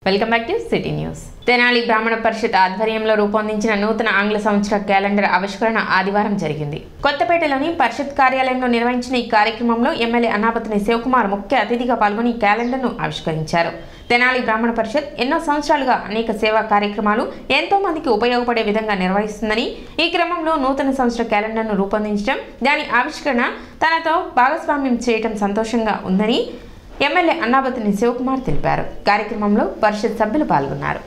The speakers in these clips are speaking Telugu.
Welcome back to city news. Tenali బ్రాహ్మణ పరిషత్ ఆధ్వర్యంలో రూపొందించిన నూతన ఆంగ్ల సంవత్సర క్యాలెండర్ ఆవిష్కరణ ఆదివారం జరిగింది. కొత్తపేటలోని పరిషత్ కార్యాలయంలో నిర్వహించిన ఈ కార్యక్రమంలో ఎమ్మెల్యే అన్నాపతిని శివకుమార్ ముఖ్య అతిథిగా పాల్గొని క్యాలెండర్ను ఆవిష్కరించారు. తెనాలి బ్రాహ్మణ పరిషత్ ఎన్నో సంవత్సరాలుగా అనేక సేవా కార్యక్రమాలు ఎంతో మందికి ఉపయోగపడే విధంగా నిర్వహిస్తుందని, ఈ క్రమంలో నూతన సంవత్సర క్యాలెండర్ను రూపొందించడం, దాని ఆవిష్కరణ తనతో భాగస్వామ్యం చేయడం సంతోషంగా ఉందని ఎమ్మెల్యే అన్నాపతిని శివకుమార్ తెలిపారు. కార్యక్రమంలో పరిషత్ సభ్యులు పాల్గొన్నారు.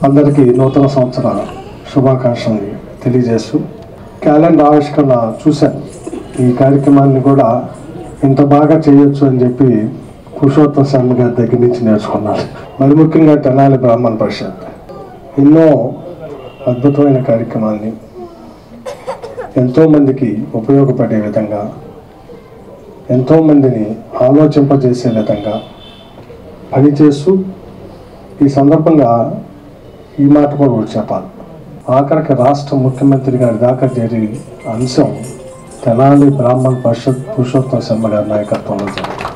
అందరికీ నూతన సంవత్సర శుభాకాంక్షలు తెలియజేస్తూ క్యాలెండర్ ఆవిష్కరణ చూశాను. ఈ కార్యక్రమాన్ని కూడా ఇంత బాగా చేయొచ్చు అని చెప్పి పురుషోత్తమ శర్మ గారి దగ్గర నుంచి నేర్చుకున్నాను. మరి ముఖ్యంగా తెనాలి బ్రాహ్మణ పరిషత్ ఎన్నో అద్భుతమైన కార్యక్రమాన్ని ఎంతోమందికి ఉపయోగపడే విధంగా, ఎంతోమందిని ఆలోచింపజేసే విధంగా పనిచేస్తూ, ఈ సందర్భంగా ఈ మాట కూడా చెప్పాలి. ఆఖరికి రాష్ట్ర ముఖ్యమంత్రి గారి దాకా జరిగే అంశం తెనాలి బ్రాహ్మణ పరిషత్ పురుషోత్తమ శర్మ గారి నాయకత్వంలో జరిగింది.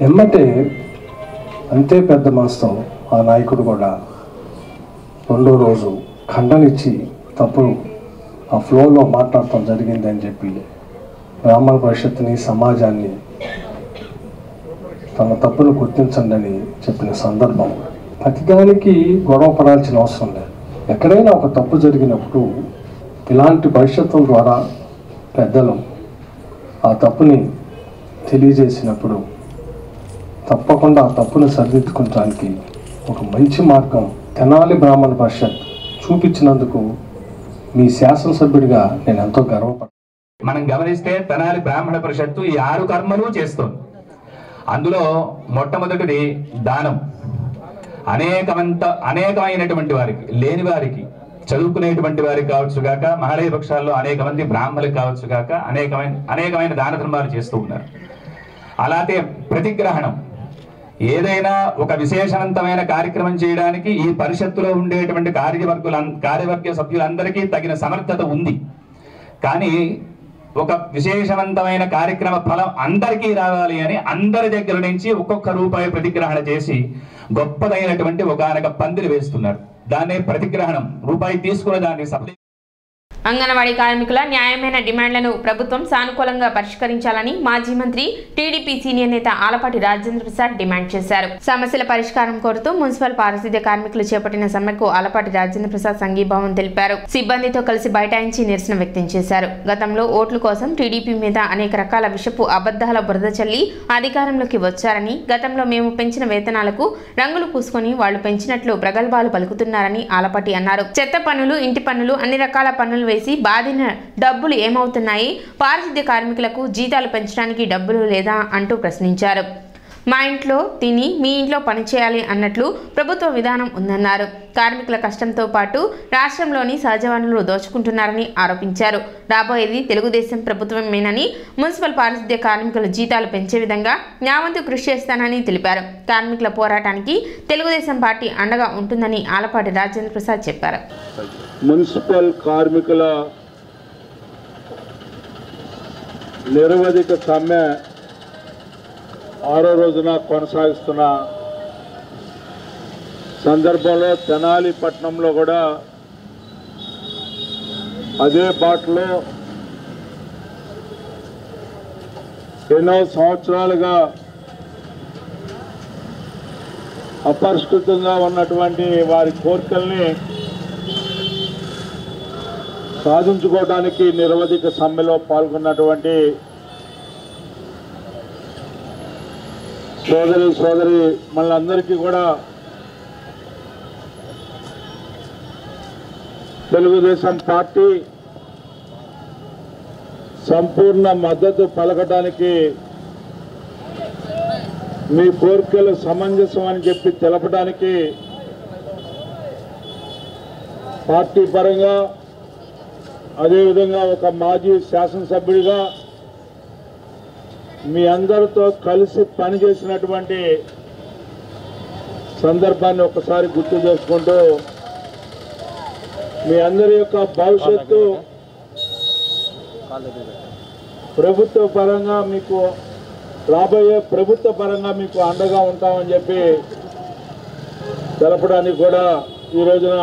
ఎమ్మటే అంతే పెద్ద మనసుతో ఆ నాయకుడు కూడా రెండో రోజు ఖండనిచ్చి తప్పుడు ఆ ఫ్లోలో మాట్లాడటం జరిగిందని చెప్పి బ్రాహ్మణ పరిషత్ని, సమాజాన్ని తమ తప్పును గుర్తించండి అని చెప్పిన సందర్భం. ప్రతిదానికి గొడవ పడాల్సిన అవసరం లేదు. ఎక్కడైనా ఒక తప్పు జరిగినప్పుడు ఇలాంటి పరిషత్తుల ద్వారా పెద్దలు ఆ తప్పుని తెలియజేసినప్పుడు తప్పకుండా ఆ తప్పును సరిదిద్దుకోవడానికి ఒక మంచి మార్గం తెనాలి బ్రాహ్మణ పరిషత్ చూపించినందుకు మీ శాసనసభ్యుడిగా నేను ఎంతో గర్వపడ్డాను. మనం గమనిస్తే తెనాలి బ్రాహ్మణ పరిషత్తు ఈ 6 కర్మలు చేస్తుంది. అందులో మొట్టమొదటిది దానం. అనేకమైనటువంటి వారికి, లేని వారికి, చదువుకునేటువంటి వారికి కావచ్చు గాక, మహిళా పక్షాల్లో అనేక మంది బ్రాహ్మణులకు కావచ్చు గాక అనేకమైన దాన ధర్మాలు చేస్తూ ఉన్నారు. అలాగే ప్రతిగ్రహణం. ఏదైనా ఒక విశేషవంతమైన కార్యక్రమం చేయడానికి ఈ పరిషత్తులో ఉండేటువంటి కార్యవర్గ సభ్యులందరికీ తగిన సమర్థత ఉంది. కానీ ఒక విశేషవంతమైన కార్యక్రమ ఫలం అందరికీ రావాలి అని అందరి దగ్గర నుంచి ఒక్కొక్క రూపాయి ప్రతిగ్రహణ చేసి గొప్పదైనటువంటి ఒకనొక పందిరి వేస్తున్నారు. దాన్నే ప్రతిగ్రహణం. రూపాయి తీసుకున్న దాన్ని సప్లై. అంగన్వాడీ కార్మికుల న్యాయమైన డిమాండ్లను ప్రభుత్వం సానుకూలంగా పరిష్కరించాలని మాజీ మంత్రి, టీడీపీ సీనియర్ నేత ఆలపాటి రాజేంద్ర ప్రసాద్ డిమాండ్ చేశారు. సమస్యల పరిష్కారం కోరుతూ మున్సిపల్ పారిశుద్ధ్య కార్మికులు చేపట్టిన సమ్మెకు ఆలపాటి రాజేంద్ర ప్రసాద్ సంఘీభావం తెలిపారు. సిబ్బందితో కలిసి బైఠాయించి నిరసన వ్యక్తం చేశారు. గతంలో ఓట్ల కోసం టీడీపీ మీద అనేక రకాల విషపు అబద్ధాల బురద చల్లి అధికారంలోకి వచ్చారని, గతంలో మేము పెంచిన వేతనాలకు రంగులు పూసుకొని వాళ్లు పెంచినట్లు ప్రగల్భాలు పలుకుతున్నారని ఆలపాటి అన్నారు. చెత్త పన్నులు, ఇంటి పన్నులు, అన్ని రకాల పన్నులు వేసి బాధిన డబ్బులు ఏమవుతున్నాయి? పారిశుద్ధ్య కార్మికులకు జీతాలు పెంచడానికి డబ్బులు లేదా అంటూ ప్రశ్నించారు. మా ఇంట్లో తిని మీ ఇంట్లో పనిచేయాలి అన్నట్లు ప్రభుత్వ విధానం ఉందన్నారు. కార్మికుల కష్టంతో పాటు రాష్ట్రంలోని సహజ వనరులు దోచుకుంటున్నారని ఆరోపించారు. రాబోయేది తెలుగుదేశం ప్రభుత్వమేనని, మున్సిపల్ పారిశుద్ధ్య కార్మికుల జీతాలు పెంచే విధంగా నా వంతు కృషి చేస్తానని తెలిపారు. కార్మికుల పోరాటానికి తెలుగుదేశం పార్టీ అండగా ఉంటుందని ఆలపాటి రాజేంద్ర ప్రసాద్ చెప్పారు. మున్సిపల్ కార్మికుల నిరవధిక సమ్మె 6వ రోజున కొనసాగిస్తున్న సందర్భంలో తెనాలి పట్టణంలో కూడా అదే బాటలో ఎన్నో సంవత్సరాలుగా అపరిష్కృతంగా ఉన్నటువంటి వారి కోరికల్ని సాధించుకోవడానికి నిరవధిక సమ్మెలో పాల్గొన్నటువంటి సోదరి మనందరికీ కూడా తెలుగుదేశం పార్టీ సంపూర్ణ మద్దతు పలకడానికి మీ కోరికలు సమంజసం అని చెప్పి తెలపడానికి పార్టీ పరంగా అదేవిధంగా ఒక మాజీ శాసనసభ్యుడిగా మీ అందరితో కలిసి పనిచేసినటువంటి సందర్భాన్ని ఒకసారి గుర్తు చేసుకుంటూ మీ అందరి యొక్క భవిష్యత్తు ప్రభుత్వ పరంగా మీకు రాబోయే ప్రభుత్వ పరంగా మీకు అండగా ఉంటామని చెప్పి తెలపడానికి కూడా ఈ రోజున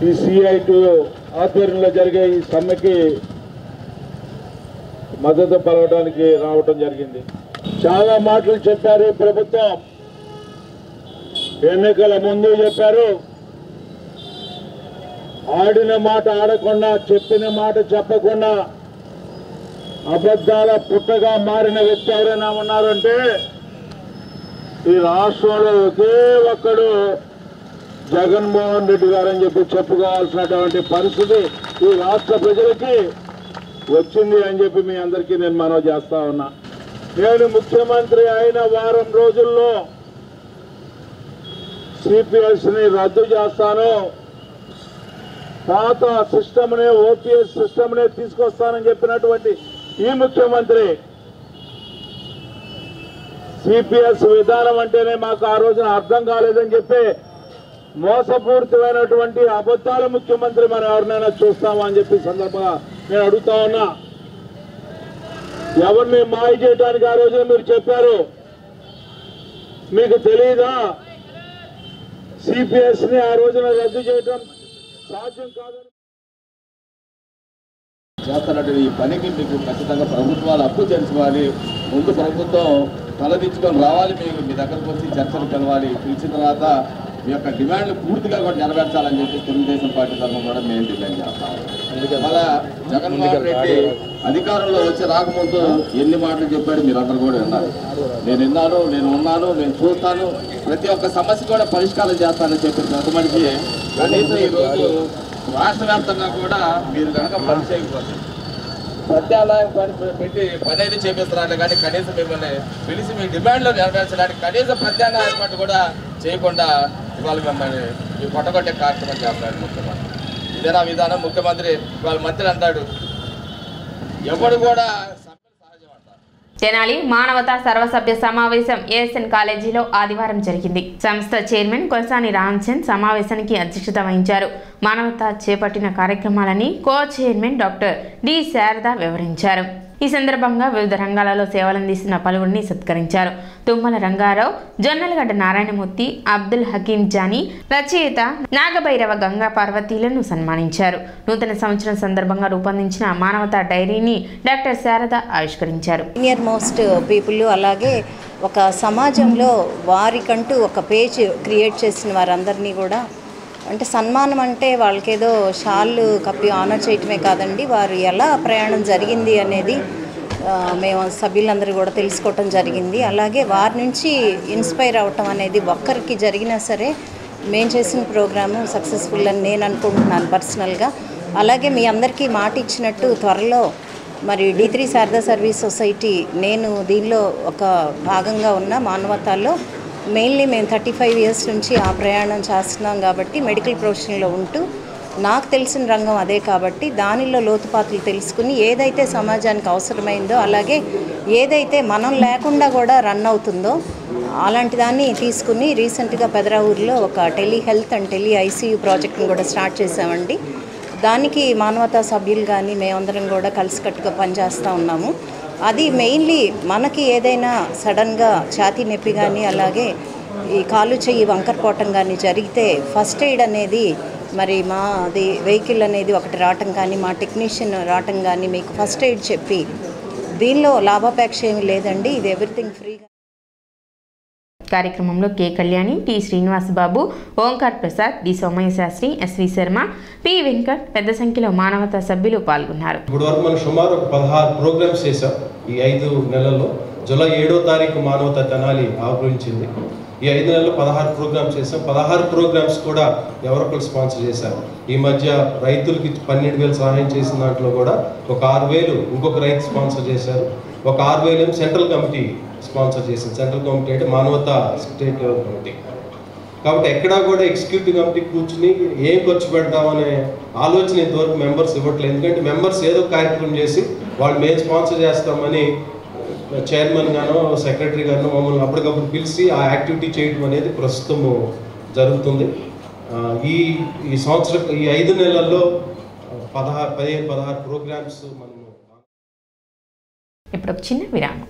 ఈ CIT ఆధ్వర్యంలో జరిగే ఈ సమ్మెకి మద్దతు పలకడానికి రావటం జరిగింది. చాలా మాటలు చెప్పారు ప్రభుత్వం, ఎన్నికల ముందు చెప్పారు, ఆడిన మాట ఆడకుండా చెప్పిన మాట చెప్పకుండా అబద్ధాల పుట్టగా మారిన వ్యక్తి ఎవరైనా ఉన్నారంటే ఈ రాష్ట్రంలో ఒకే ఒక్కడు జగన్మోహన్ రెడ్డి గారు అని చెప్పి చెప్పుకోవాల్సినటువంటి పరిస్థితి ఈ రాష్ట్ర ప్రజలకి వచ్చింది అని చెప్పి మీ అందరికీ నేను మనవి చేస్తా ఉన్నా. నేను ముఖ్యమంత్రి అయిన వారం రోజుల్లో CPSని రద్దు చేస్తాను, పాత సిస్టమ్నే OPS సిస్టమ్నే తీసుకొస్తానని చెప్పినటువంటి ఈ ముఖ్యమంత్రి CPS విధానం అంటేనే మాకు ఆ రోజున అర్థం కాలేదని చెప్పి మోసపూరితమైనటువంటి అబద్ధాల ముఖ్యమంత్రి మనం ఎవరినైనా చూస్తామా అని చెప్పి సందర్భంగా నేను అడుగుతా ఉన్నా. ఎవరిని మాయ చేయడానికి ఆ రోజున మీరు చెప్పారు, మీకు తెలియదా? CPSని ఆ రోజున రద్దు చేయడం సాధ్యం కాదని చేస్తున్నటువంటి ఈ పనికి మీకు ఖచ్చితంగా ప్రభుత్వాలు అప్పు తెచ్చుకోవాలి. ముందు ప్రభుత్వం తలదించుకొని రావాలి, మీకు మీ దగ్గరకు వచ్చి చర్చలు పిలవాలి. పిలిచిన తర్వాత మీ యొక్క డిమాండ్లు పూర్తిగా కూడా నెరవేర్చాలని చెప్పి తెలుగుదేశం పార్టీ తరఫున కూడా మేము డిమాండ్ చేస్తాం. మళ్ళా జగన్మోహన్ రెడ్డి అధికారంలో వచ్చి రాకముందు ఎన్ని మాటలు చెప్పాడు మీరందరూ కూడా విన్నారు. నేను విన్నాను, నేను ఉన్నాను, నేను చూస్తాను, ప్రతి ఒక్క సమస్య కూడా పరిష్కారం చేస్తానని చెప్పి ప్రతి మనిషి కనీసం ఈరోజు రాష్ట్ర వ్యాప్తంగా కూడా మీరు కనుక పని చేయకపోతే ప్రత్యామ్నాయం పెట్టి పని అయితే చేపిస్తున్నారు, కానీ కనీసం మిమ్మల్ని పిలిచి మీ డిమాండ్లు నెరవేర్చడానికి కనీసం ప్రత్యామ్నాయ ఏర్పాటు కూడా చేయకుండా ఇవాళ మిమ్మల్ని ఈ కొట్టగొట్టే కార్యక్రమం చేస్తున్నారు ముఖ్యమంత్రి. ఇదేనా విధానం? ముఖ్యమంత్రి వాళ్ళ మంత్రి అంటాడు ఎవడు కూడా సహజం అంటారు. తెనాలి మానవతా సర్వసభ్య సమావేశం ASN కాలేజీలో ఆదివారం జరిగింది. సంస్థ చైర్మన్ కొలసాని రామ్చంద్ సమావేశానికి అధ్యక్షత వహించారు. మానవతా చేపట్టిన కార్యక్రమాలని co chairman doctor D Sharada వివరించారు. ఈ సందర్భంగా వివిధ రంగాలలో సేవలందిస్తున్న పలువురిని సత్కరించారు. తుమ్మల రంగారావు, జొన్నలగడ్డ నారాయణమూర్తి, అబ్దుల్ హకీం జానీ, రచయిత నాగభైరవ గంగా పార్వతీలను సన్మానించారు. నూతన సంవత్సరం సందర్భంగా రూపొందించిన మానవతా డైరీని డాక్టర్ శారద ఆవిష్కరించారు. సీనియర్ మోస్ట్ పీపుల్, అలాగే ఒక సమాజంలో వారికంటూ ఒక పేజ్ క్రియేట్ చేసిన వారందరినీ కూడా, అంటే సన్మానం అంటే వాళ్ళకేదో షాళ్ళు కప్పి ఆనర్ చేయటమే కాదండి, వారు ఎలా ప్రయాణం జరిగింది అనేది మేము సభ్యులందరూ కూడా తెలుసుకోవటం జరిగింది. అలాగే వారి నుంచి ఇన్స్పైర్ అవటం అనేది ఒక్కరికి జరిగినా సరే మేము చేసిన ప్రోగ్రాము సక్సెస్ఫుల్ అని నేను అనుకుంటున్నాను పర్సనల్గా. అలాగే మీ అందరికీ మాట ఇచ్చినట్టు త్వరలో మరి D3 శారదా సర్వీస్ సొసైటీ, నేను దీనిలో ఒక భాగంగా ఉన్న మానవతాల్లో మెయిన్లీ మేము 35 years నుంచి ఆ ప్రయాణం చేస్తున్నాం కాబట్టి మెడికల్ ప్రొఫెషన్లో ఉంటూ నాకు తెలిసిన రంగం అదే కాబట్టి దానిలో లోతుపాతులు తెలుసుకుని ఏదైతే సమాజానికి అవసరమైందో, అలాగే ఏదైతే మనం లేకుండా కూడా రన్ అవుతుందో అలాంటి దాన్ని తీసుకుని రీసెంట్గా పెదరావూరులో ఒక tele health and tele ICU ప్రాజెక్ట్ని కూడా స్టార్ట్ చేసామండి. దానికి మానవతా సభ్యులు కానీ మేమందరం కూడా కలిసికట్టుగా పనిచేస్తూ ఉన్నాము. అది మెయిన్లీ మనకి ఏదైనా సడన్గా ఛాతీ నొప్పి కానీ అలాగే ఈ కాలు చెయ్యి వంకరపోవటం కానీ జరిగితే ఫస్ట్ ఎయిడ్ అనేది మరి మాది వెహికల్ అనేది ఒకటి రావటం కానీ మా టెక్నీషియన్ రావటం కానీ మీకు ఫస్ట్ ఎయిడ్ చెప్పి, దీనిలో లాభాపేక్ష ఏమి లేదండి, ఇది ఎవ్రీథింగ్ ఫ్రీగా. కార్యక్రమంలో K Kalyani, T Srinivasababu, Omkar Prasad, D Somayya Sastry, SV Sharma, P Venkat పెద్ద సంఖ్యలో మానవతా సభ్యులు పాల్గొన్నారు. ఇప్పుడు వరకు మనం సుమారు 16 ప్రోగ్రామ్స్ చేసాం ఈ 5 నెలల్లో. జూలై 7వ తారీఖు మానవతా తెనాలి ఆవిర్భవించింది. ఈ 5 నెలలు 16 ప్రోగ్రామ్స్ చేసాం. 16 ప్రోగ్రామ్స్ కూడా ఎవరొకరు స్పాన్సర్ చేశారు. ఈ మధ్య రైతులకి 12,000 సహాయం చేసిన దాంట్లో కూడా ఒక 6,000 ఇంకొక రైతు స్పాన్సర్ చేశారు. ఒక 6,000 సెంట్రల్ కమిటీ స్పాన్సర్ చేసింది. సెంట్రల్ కమిటీ అంటే మానవతా స్టేట్ లెవెల్ కమిటీ. కాబట్టి ఎక్కడా కూడా ఎగ్జిక్యూటివ్ కమిటీ కూర్చుని ఏం ఖర్చు పెడతామనే ఆలోచన ఇంతవరకు మెంబర్స్ ఇవ్వట్లేదు. ఎందుకంటే మెంబర్స్ ఏదో కార్యక్రమం చేసి వాళ్ళు మేము స్పాన్సర్ చేస్తామని చైర్మన్ గానో సెక్రటరీ గానో మమ్మల్ని అప్పటికప్పుడు పిలిచి ఆ యాక్టివిటీ చేయడం అనేది ప్రస్తుతం జరుగుతుంది. ఈ సంవత్సరం ఈ 5 నెలల్లో 15-16 ప్రోగ్రామ్స్ మనము. ఇప్పుడు ఒక చిన్న విరామం.